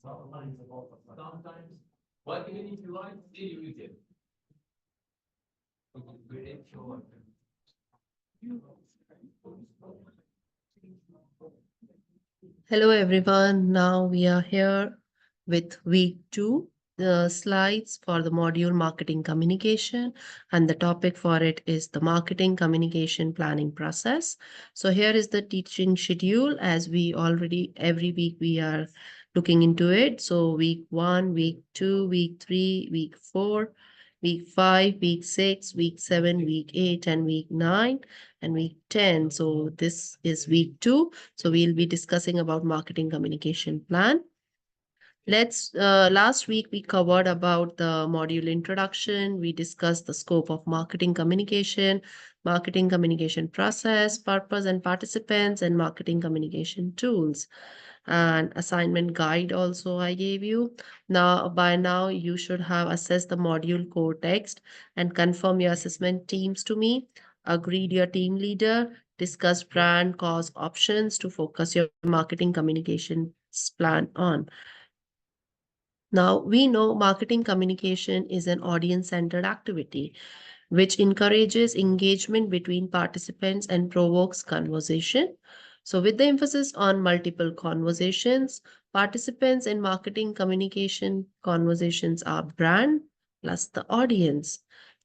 Sometimes, but even if you like, still use it. You can create your Hello everyone. Now we are here with week 2, the slides for the module marketing communication, and the topic for it is the marketing communication planning process. So here is the teaching schedule as we already every week we are looking into it. So week 1, week 2, week 3, week 4, week 5, week 6, week 7, week 8, and week 9 and week 10. So this is week 2. So we'll be discussing about marketing communication plan. Last week we covered about the module introduction. We discussed the scope of marketing communication process, purpose and participants, and marketing communication tools. And assignment guide also I gave you. Now, by now, you should have assessed the module core text and confirm your assessment teams to me, agreed your team leader, discuss brand cause options to focus your marketing communication plan on. Now, we know marketing communication is an audience centered activity which encourages engagement between participants and provokes conversation. So, with the emphasis on multiple conversations, participants in marketing communication conversations are brand plus the audience.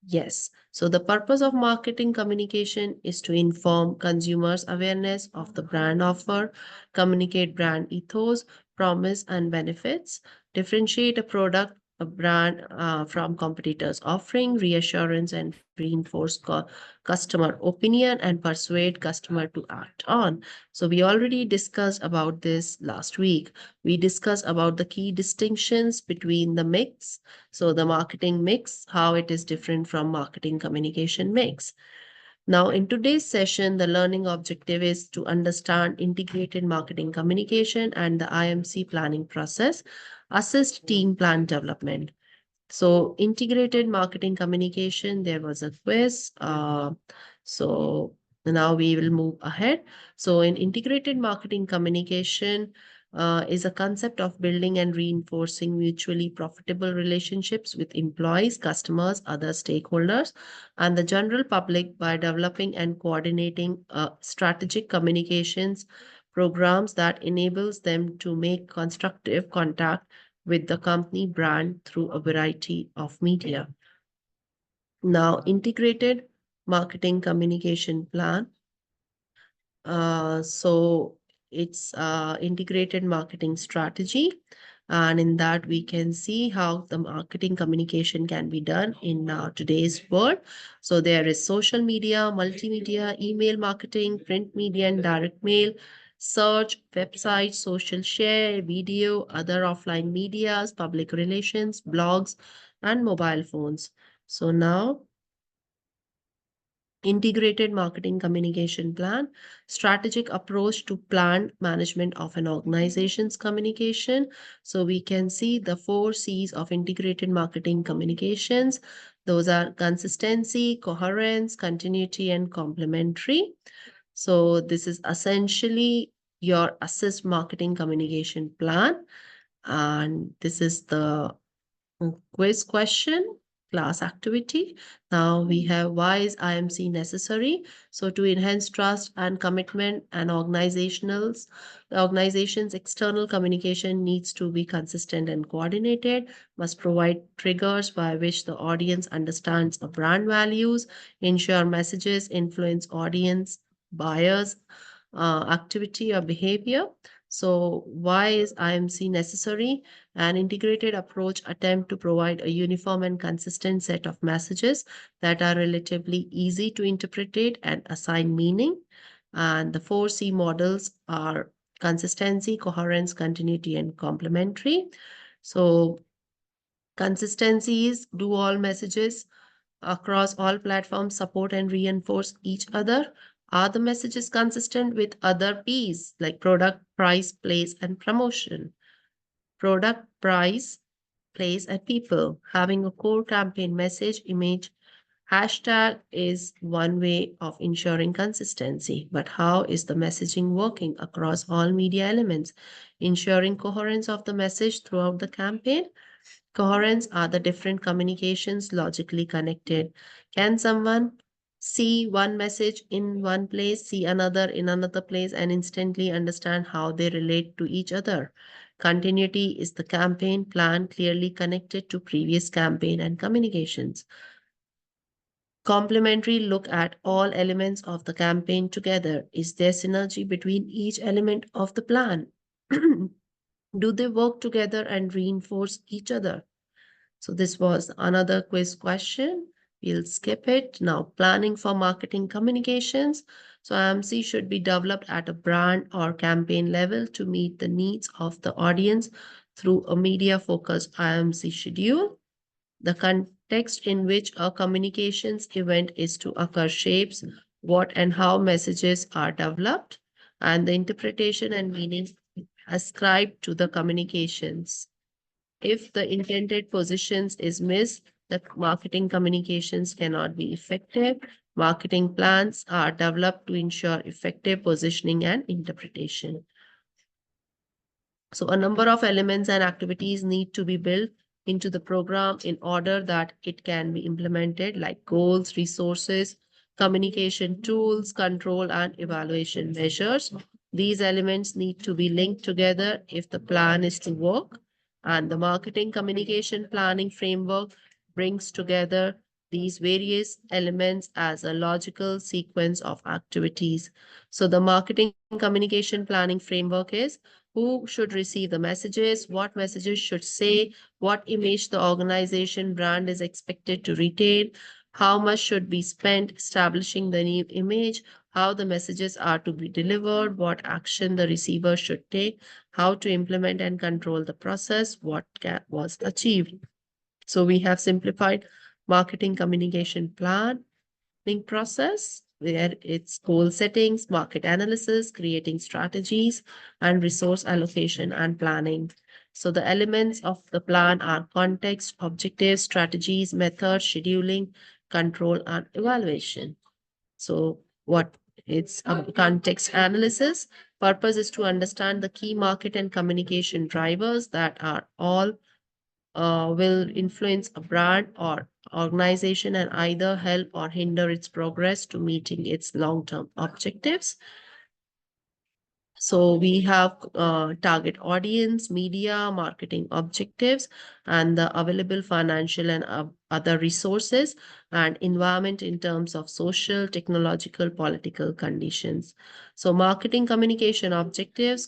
Yes. So the purpose of marketing communication is to inform consumers awareness of the brand offer, communicate brand ethos, promise and benefits, differentiate a product, a brand from competitors, offering reassurance and reinforce customer opinion and persuade customer to act on. So we already discussed about this last week. We discussed about the key distinctions between the mix, so the marketing mix, how it is different from marketing communication mix. Now, in today's session, the learning objective is to understand integrated marketing communication and the IMC planning process, assist team plan development. So, integrated marketing communication, there was a quiz. So, now we will move ahead. So, in integrated marketing communication, is a concept of building and reinforcing mutually profitable relationships with employees, customers, other stakeholders, and the general public by developing and coordinating strategic communications programs that enables them to make constructive contact with the company brand through a variety of media. Now, integrated marketing communication plan. So it's integrated marketing strategy. And in that, we can see how the marketing communication can be done in today's world. So there is social media, multimedia, email marketing, print media, and direct mail, search, website, social share, video, other offline medias, public relations, blogs, and mobile phones. So now integrated marketing communication plan, strategic approach to planned management of an organization's communication. So we can see the 4 C's of integrated marketing communications. Those are consistency, coherence, continuity, and complementary. So this is essentially your assist marketing communication plan. And this is the quiz question, class activity. Now we have why is IMC necessary? So to enhance trust and commitment and the organization's external communication needs to be consistent and coordinated, must provide triggers by which the audience understands a brand values, ensure messages influence audience, buyers, activity or behavior. So why is IMC necessary? An integrated approach attempt to provide a uniform and consistent set of messages that are relatively easy to interpret and assign meaning. And the 4 C models are consistency, coherence, continuity, and complementary. So consistency is do all messages across all platforms support and reinforce each other? Are the messages consistent with other P's like product, price, place, and promotion? Product, price, place, and people. Having a core campaign message, image, Hashtag is one way of ensuring consistency, but how is the messaging working across all media elements, ensuring coherence of the message throughout the campaign? Coherence are the different communications logically connected. Can someone see one message in one place, see another in another place, and instantly understand how they relate to each other? Continuity is the campaign plan clearly connected to previous campaign and communications. Complementary look at all elements of the campaign together. Is there synergy between each element of the plan? Do they work together and reinforce each other? So this was another quiz question. We'll skip it. Now, planning for marketing communications. So IMC should be developed at a brand or campaign level to meet the needs of the audience through a media-focused IMC schedule. The context in which a communications event is to occur shapes what and how messages are developed, and the interpretation and meaning ascribed to the communications. If the intended positions is missed, the marketing communications cannot be effective. Marketing plans are developed to ensure effective positioning and interpretation. So a number of elements and activities need to be built into the program in order that it can be implemented, like goals, resources, communication tools, control, and evaluation measures. These elements need to be linked together if the plan is to work. And the marketing communication planning framework brings together these various elements as a logical sequence of activities. So the marketing communication planning framework is who should receive the messages, what messages should say, what image the organization brand is expected to retain, how much should be spent establishing the new image, how the messages are to be delivered, what action the receiver should take, how to implement and control the process, what was achieved. So we have simplified marketing communication planning process where it's goal settings, market analysis, creating strategies, and resource allocation and planning. So the elements of the plan are context, objectives, strategies, methods, scheduling, control, and evaluation. So what it's a context analysis. Purpose is to understand the key market and communication drivers that are all will influence a brand or organization and either help or hinder its progress to meeting its long-term objectives. So we have target audience, media, marketing objectives, and the available financial and other resources and environment in terms of social, technological, political conditions. So marketing communication objectives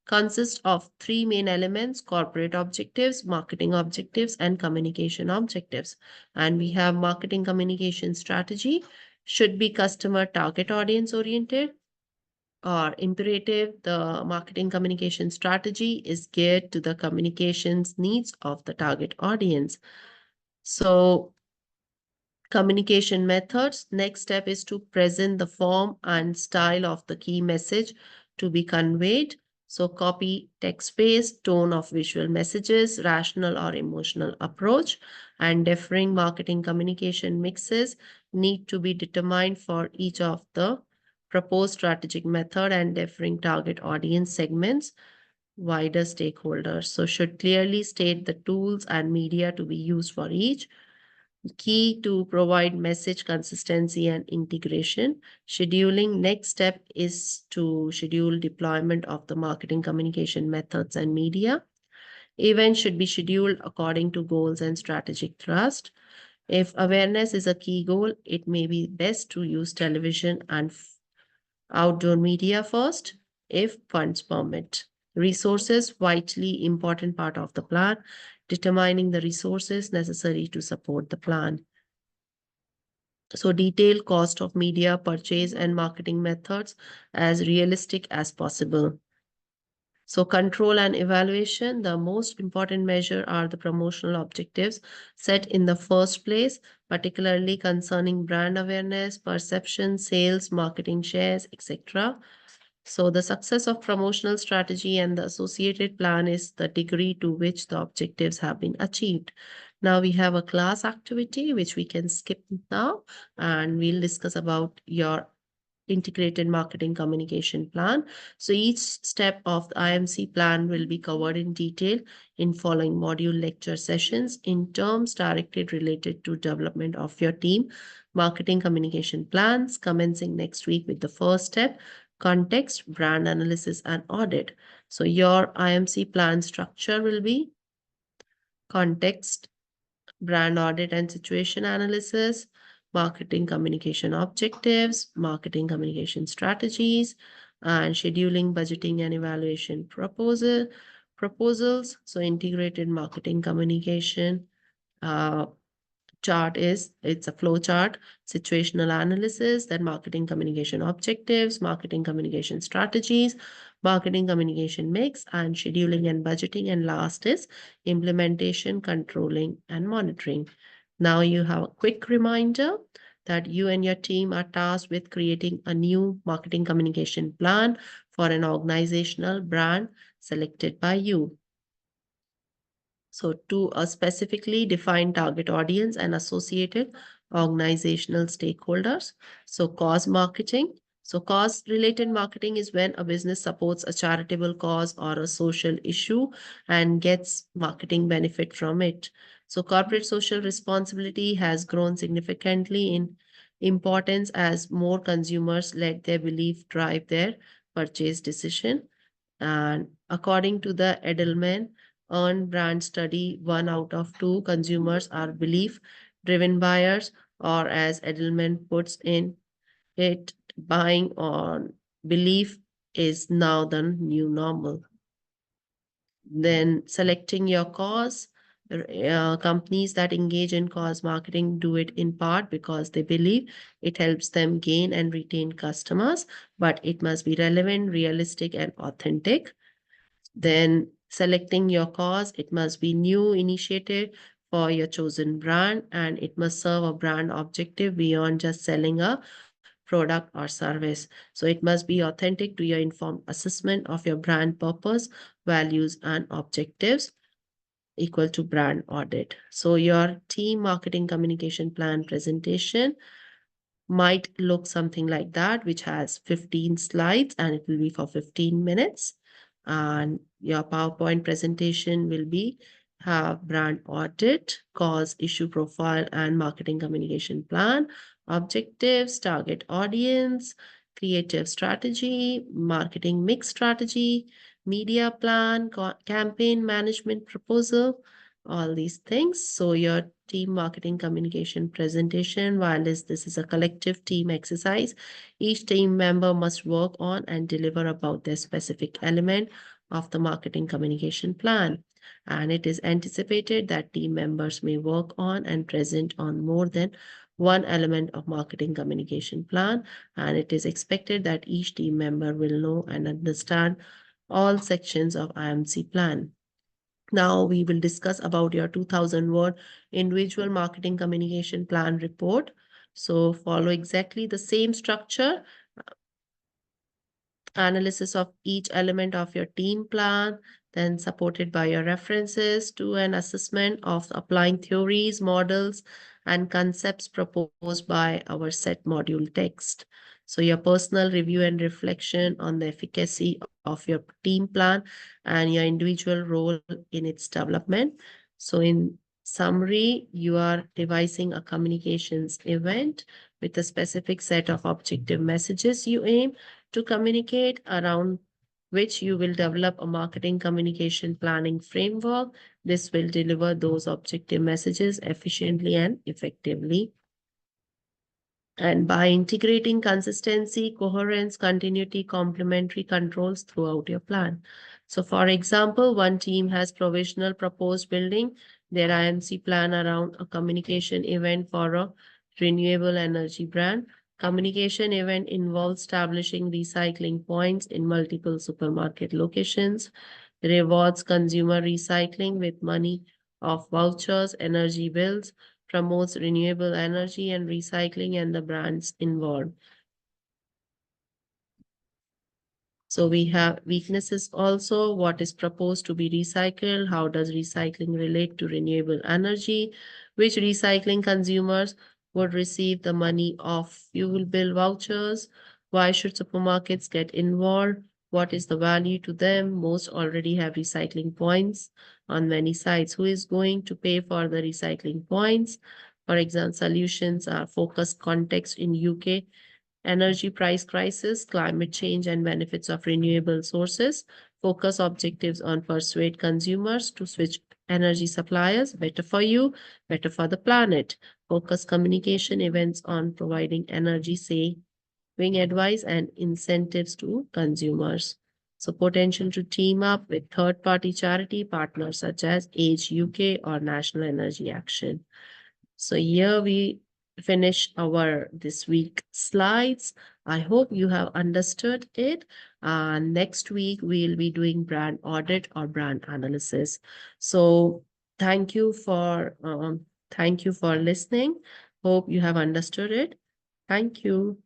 consist of three main elements: corporate objectives, marketing objectives, and communication objectives. And we have marketing communication strategy should be customer target audience oriented or imperative. The marketing communication strategy is geared to the communications needs of the target audience. So communication methods, next step is to present the form and style of the key message to be conveyed. So copy, text-based, tone of visual messages, rational or emotional approach, and differing marketing communication mixes need to be determined for each of the proposed strategic method and differing target audience segments, wider stakeholders. So should clearly state the tools and media to be used for each. Key to provide message consistency and integration. Scheduling, next step is to schedule deployment of the marketing communication methods and media. Events should be scheduled according to goals and strategic thrust. If awareness is a key goal, it may be best to use television and outdoor media first if funds permit. Resources, vitally important part of the plan, determining the resources necessary to support the plan. So detailed cost of media purchase and marketing methods as realistic as possible. So control and evaluation, the most important measure are the promotional objectives set in the first place, particularly concerning brand awareness, perception, sales, marketing shares, etc. So the success of promotional strategy and the associated plan is the degree to which the objectives have been achieved. Now we have a class activity, which we can skip now, and we'll discuss about your integrated marketing communication plan. So each step of the IMC plan will be covered in detail in following module lecture sessions in terms directly related to development of your team marketing communication plans, commencing next week with the first step, context, brand analysis, and audit. So your IMC plan structure will be context, brand audit and situation analysis, marketing communication objectives, marketing communication strategies, and scheduling, budgeting, and evaluation proposals. So integrated marketing communication uh, chart is it's a flow chart, situational analysis, then marketing communication objectives, marketing communication strategies, marketing communication mix, and scheduling and budgeting. And last is implementation, controlling, and monitoring. Now you have a quick reminder that you and your team are tasked with creating a new marketing communication plan for an organizational brand selected by you. So to a specifically defined target audience and associated organizational stakeholders. So cause marketing. So cause related marketing is when a business supports a charitable cause or a social issue and gets marketing benefit from it. So corporate social responsibility has grown significantly in importance as more consumers let their belief drive their purchase decision. And according to the Edelman Earn Brand Study, 1 out of 2 consumers are belief driven buyers, or as Edelman puts in it, buying on belief is now the new normal. Then selecting your cause. Companies that engage in cause marketing do it in part because they believe it helps them gain and retain customers, but it must be relevant, realistic, and authentic. Then selecting your cause, it must be new initiative for your chosen brand, and it must serve a brand objective beyond just selling a product or service. So it must be authentic to your informed assessment of your brand purpose, values, and objectives, equal to brand audit. So your team marketing communication plan presentation might look something like that, which has 15 slides and it will be for 15 minutes. And your PowerPoint presentation will be have brand audit, cause, issue profile, and marketing communication plan, objectives, target audience, creative strategy, marketing mix strategy, media plan, campaign management proposal, all these things. So your team marketing communication presentation, while this is a collective team exercise, each team member must work on and deliver about their specific element of the marketing communication plan. And it is anticipated that team members may work on and present on more than one element of marketing communication plan. And it is expected that each team member will know and understand all sections of IMC plan. Now we will discuss about your 2000-word individual marketing communication plan report. So follow exactly the same structure, analysis of each element of your team plan, then supported by your references to an assessment of applying theories, models, and concepts proposed by our set module text. So your personal review and reflection on the efficacy of your team plan and your individual role in its development. So in summary, you are devising a communications event with a specific set of objective messages you aim to communicate, around which you will develop a marketing communication planning framework. This will deliver those objective messages efficiently and effectively. And by integrating consistency, coherence, continuity, complementary controls throughout your plan. So for example, one team has provisional proposed building their IMC plan around a communication event for a renewable energy brand. Communication event involves establishing recycling points in multiple supermarket locations, rewards consumer recycling with money of vouchers, energy bills, promotes renewable energy and recycling and the brands involved. So we have weaknesses also. What is proposed to be recycled? How does recycling relate to renewable energy? Which recycling consumers would receive the money of fuel bill vouchers? Why should supermarkets get involved? What is the value to them? Most already have recycling points on many sites. Who is going to pay for the recycling points? For example, solutions are focused context in UK energy price crisis, climate change, and benefits of renewable sources. Focus objectives on persuade consumers to switch energy suppliers, better for you, better for the planet. Focus communication events on providing energy saving advice and incentives to consumers. So potential to team up with third-party charity partners such as Age UK or National Energy Action. So here we finish our this week slides. I hope you have understood it. Next week we'll be doing brand audit or brand analysis. So thank you for listening. Hope you have understood it. Thank you.